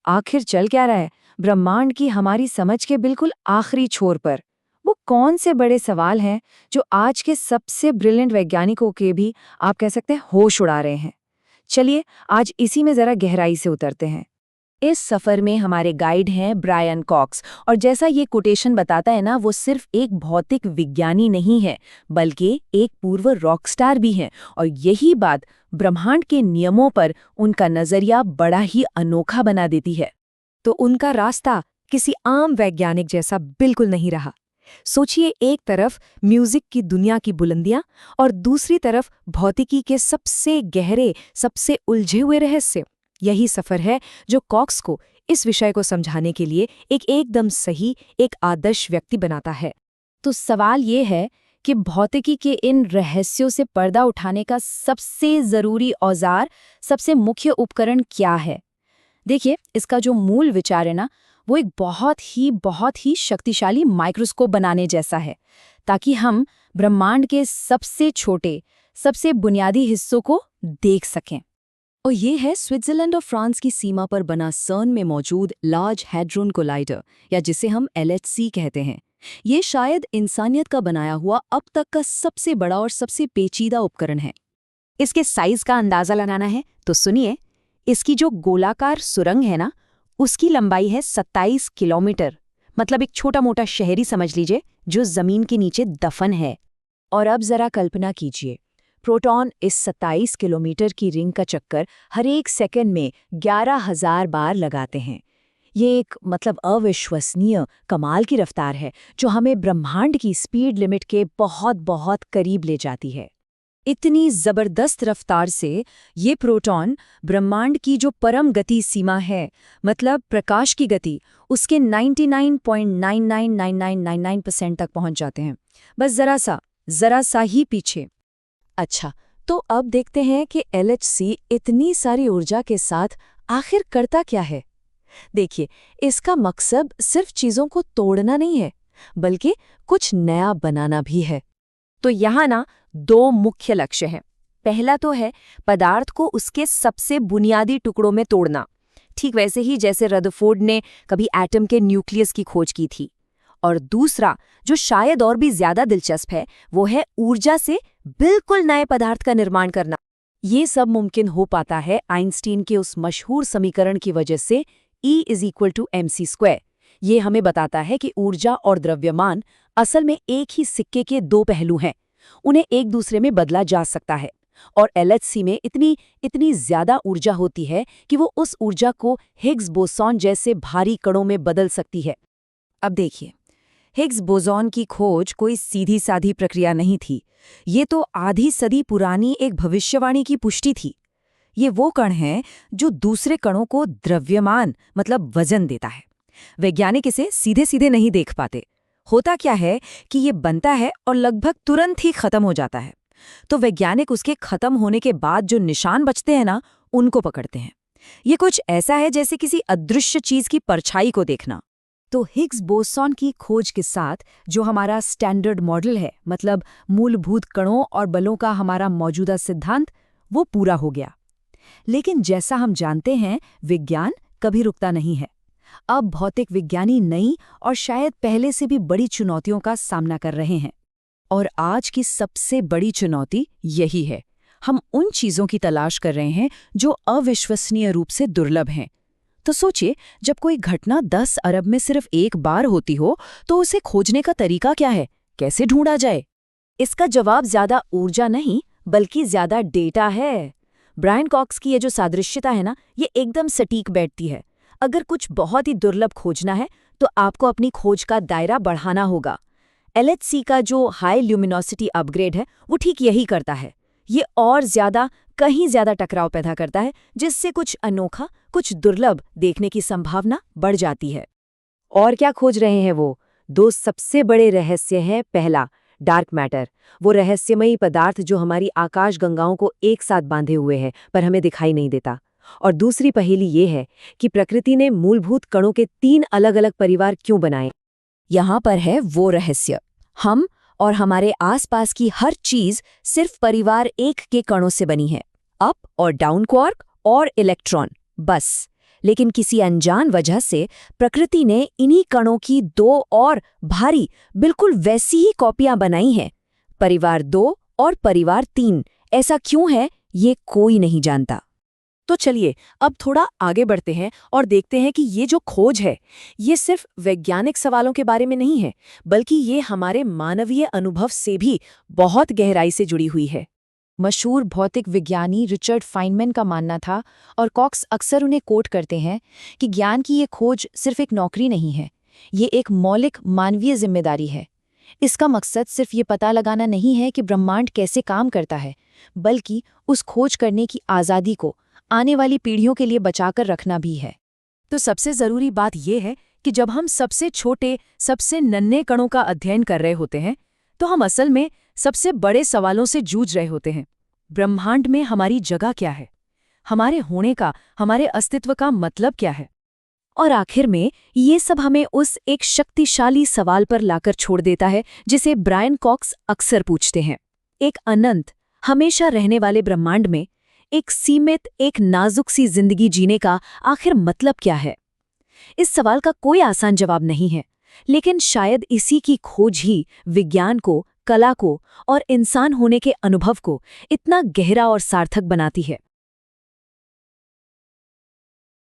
आखिर चल क्या रहा है ब्रह्मांड की हमारी समझ के बिल्कुल आखिरी छोर पर? वो कौन से बड़े सवाल हैं जो आज के सबसे ब्रिलियंट वैज्ञानिकों के भी आप कह सकते हैं होश उड़ा रहे हैं? चलिए आज इसी में जरा गहराई से उतरते हैं। इस सफर में हमारे गाइड हैं ब्रायन कॉक्स, और जैसा ये कोटेशन बताता है ना, वो सिर्फ एक भौतिक विज्ञानी नहीं है बल्कि एक पूर्व रॉकस्टार भी हैं। और यही बात ब्रह्मांड के नियमों पर उनका नजरिया बड़ा ही अनोखा बना देती है। तो उनका रास्ता किसी आम वैज्ञानिक जैसा बिल्कुल नहीं रहा। सोचिए, एक तरफ म्यूजिक की दुनिया की बुलंदियां और दूसरी तरफ भौतिकी के सबसे गहरे, सबसे उलझे हुए रहस्य। यही सफर है जो कॉक्स को इस विषय को समझाने के लिए एक एकदम सही, एक आदर्श व्यक्ति बनाता है। तो सवाल ये है कि भौतिकी के इन रहस्यों से पर्दा उठाने का सबसे जरूरी औजार, सबसे मुख्य उपकरण क्या है? देखिए, इसका जो मूल विचार है ना, वो एक बहुत ही शक्तिशाली माइक्रोस्कोप बनाने जैसा है, ताकि हम ब्रह्मांड के सबसे छोटे, सबसे बुनियादी हिस्सों को देख सकें। और ये है स्विट्जरलैंड और फ्रांस की सीमा पर बना सर्न में मौजूद लार्ज हैड्रोन कोलाइडर, या जिसे हम LHC कहते हैं। ये शायद इंसानियत का बनाया हुआ अब तक का सबसे बड़ा और सबसे पेचीदा उपकरण है। इसके साइज का अंदाजा लगाना है तो सुनिए, इसकी जो गोलाकार सुरंग है ना, उसकी लंबाई है 27 किलोमीटर। मतलब एक छोटा मोटा शहरी समझ लीजिए, जो जमीन के नीचे दफन है। और अब जरा कल्पना कीजिए, प्रोटॉन इस 27 किलोमीटर की रिंग का चक्कर हर एक सेकंड में 11,000 बार लगाते हैं। ये एक अविश्वसनीय कमाल की रफ्तार है, जो हमें ब्रह्मांड की स्पीड लिमिट के बहुत बहुत करीब ले जाती है। इतनी जबरदस्त रफ्तार से ये प्रोटॉन ब्रह्मांड की जो परम गति सीमा है, मतलब प्रकाश की गति, उसके 99.999999% तक पहुंच जाते हैं। बस जरा सा ही पीछे। अच्छा, तो अब देखते हैं कि LHC इतनी सारी ऊर्जा के साथ आखिर करता क्या है। देखिए, इसका मकसद सिर्फ चीजों को तोड़ना नहीं है, बल्कि कुछ नया बनाना भी है। तो यहाँ ना 2 मुख्य लक्ष्य हैं। पहला तो है पदार्थ को उसके सबसे बुनियादी टुकड़ों में तोड़ना, ठीक वैसे ही जैसे रदरफोर्ड ने कभी एटम के न्यूक्लियस की खोज की थी। और दूसरा, जो शायद और भी ज्यादा दिलचस्प है, वो है ऊर्जा से बिल्कुल नए पदार्थ का निर्माण करना। ये सब मुमकिन हो पाता है आइंस्टीन के उस मशहूर समीकरण की वजह से, E=mc²। ये हमें बताता है कि ऊर्जा और द्रव्यमान असल में एक ही सिक्के के 2 पहलू हैं। उन्हें एक दूसरे में बदला जा सकता है। और LHC में इतनी ज्यादा ऊर्जा होती है कि वो उस ऊर्जा को हिग्स बोसॉन जैसे भारी कणों में बदल सकती है। अब देखिए, हिग्स बोसॉन की खोज कोई सीधी साधी प्रक्रिया नहीं थी। ये तो आधी सदी पुरानी एक भविष्यवाणी की पुष्टि थी। ये वो कण है जो दूसरे कणों को द्रव्यमान, मतलब वजन देता है। वैज्ञानिक इसे सीधे सीधे नहीं देख पाते। होता क्या है कि ये बनता है और लगभग तुरंत ही खत्म हो जाता है। तो वैज्ञानिक उसके खत्म होने के बाद जो निशान बचते हैं ना, उनको पकड़ते हैं। ये कुछ ऐसा है जैसे किसी अदृश्य चीज की परछाई को देखना। तो हिग्स बोसॉन की खोज के साथ जो हमारा स्टैंडर्ड मॉडल है, मतलब मूलभूत कणों और बलों का हमारा मौजूदा सिद्धांत, वो पूरा हो गया। लेकिन जैसा हम जानते हैं, विज्ञान कभी रुकता नहीं है। अब भौतिक विज्ञानी नई और शायद पहले से भी बड़ी चुनौतियों का सामना कर रहे हैं। और आज की सबसे बड़ी चुनौती यही है। हम उन चीजों की तलाश कर रहे हैं जो अविश्वसनीय रूप से दुर्लभ हैं। तो सोचिए, जब कोई घटना 10 अरब में सिर्फ एक बार होती हो, तो उसे खोजने का तरीका क्या है? कैसे ढूंढा जाए? इसका जवाब ज्यादा ऊर्जा नहीं, बल्कि ज्यादा डेटा है। ब्रायन कॉक्स की ये जो सादृश्यता है ना, ये एकदम सटीक बैठती है। अगर कुछ बहुत ही दुर्लभ खोजना है, तो आपको अपनी खोज का दायरा बढ़ाना होगा। LHC का जो हाई ल्यूमिनोसिटी अपग्रेड है, वो ठीक यही करता है। ये और कहीं ज्यादा टकराव पैदा करता है, जिससे कुछ अनोखा, कुछ दुर्लभ देखने की संभावना बढ़ जाती है। और क्या खोज रहे हैं वो? 2 सबसे बड़े रहस्य हैं। पहला, डार्क मैटर, वो रहस्यमयी पदार्थ जो हमारी आकाश गंगाओं को एक साथ बांधे हुए है, पर हमें दिखाई नहीं देता। और दूसरी पहेली ये है कि प्रकृति ने मूलभूत कणों के 3 अलग-अलग परिवार क्यों बनाए। यहाँ पर है वो रहस्य। हम और हमारे आसपास की हर चीज सिर्फ परिवार 1 के कणों से बनी है। अप और डाउन क्वार्क और इलेक्ट्रॉन, बस। लेकिन किसी अनजान वजह से प्रकृति ने इन्हीं कणों की 2 और भारी बिल्कुल वैसी ही कॉपियां बनाई हैं। परिवार 2 और परिवार 3। ऐसा क्यों है, ये कोई नहीं जानता। तो चलिए अब थोड़ा आगे बढ़ते हैं और देखते हैं कि ये जो खोज है ये सिर्फ वैज्ञानिक सवालों के बारे में नहीं है, बल्कि ये हमारे मानवीय अनुभव से भी बहुत गहराई से जुड़ी हुई है। मशहूर भौतिक विज्ञानी रिचर्ड फाइनमैन का मानना था, और कॉक्स अक्सर उन्हें कोट करते हैं, कि ज्ञान की ये खोज सिर्फ एक नौकरी नहीं है, ये एक मौलिक मानवीय जिम्मेदारी है। इसका मकसद सिर्फ ये पता लगाना नहीं है कि ब्रह्मांड कैसे काम करता है, बल्कि उस खोज करने की आज़ादी को आने वाली पीढ़ियों के लिए बचाकर रखना भी है। तो सबसे ज़रूरी बात यह है कि जब हम सबसे छोटे, सबसे नन्हे कणों का अध्ययन कर रहे होते हैं, तो हम असल में सबसे बड़े सवालों से जूझ रहे होते हैं। ब्रह्मांड में हमारी जगह क्या है? हमारे होने का, हमारे अस्तित्व का मतलब क्या है? और आखिर में ये सब हमें उस एक शक्तिशाली सवाल पर लाकर छोड़ देता है जिसे ब्रायन कॉक्स अक्सर पूछते हैं। एक अनंत, हमेशा रहने वाले ब्रह्मांड में एक सीमित, एक नाजुक सी जिंदगी जीने का आखिर मतलब क्या है? इस सवाल का कोई आसान जवाब नहीं है, लेकिन शायद इसी की खोज ही विज्ञान को, कला को और इंसान होने के अनुभव को इतना गहरा और सार्थक बनाती है।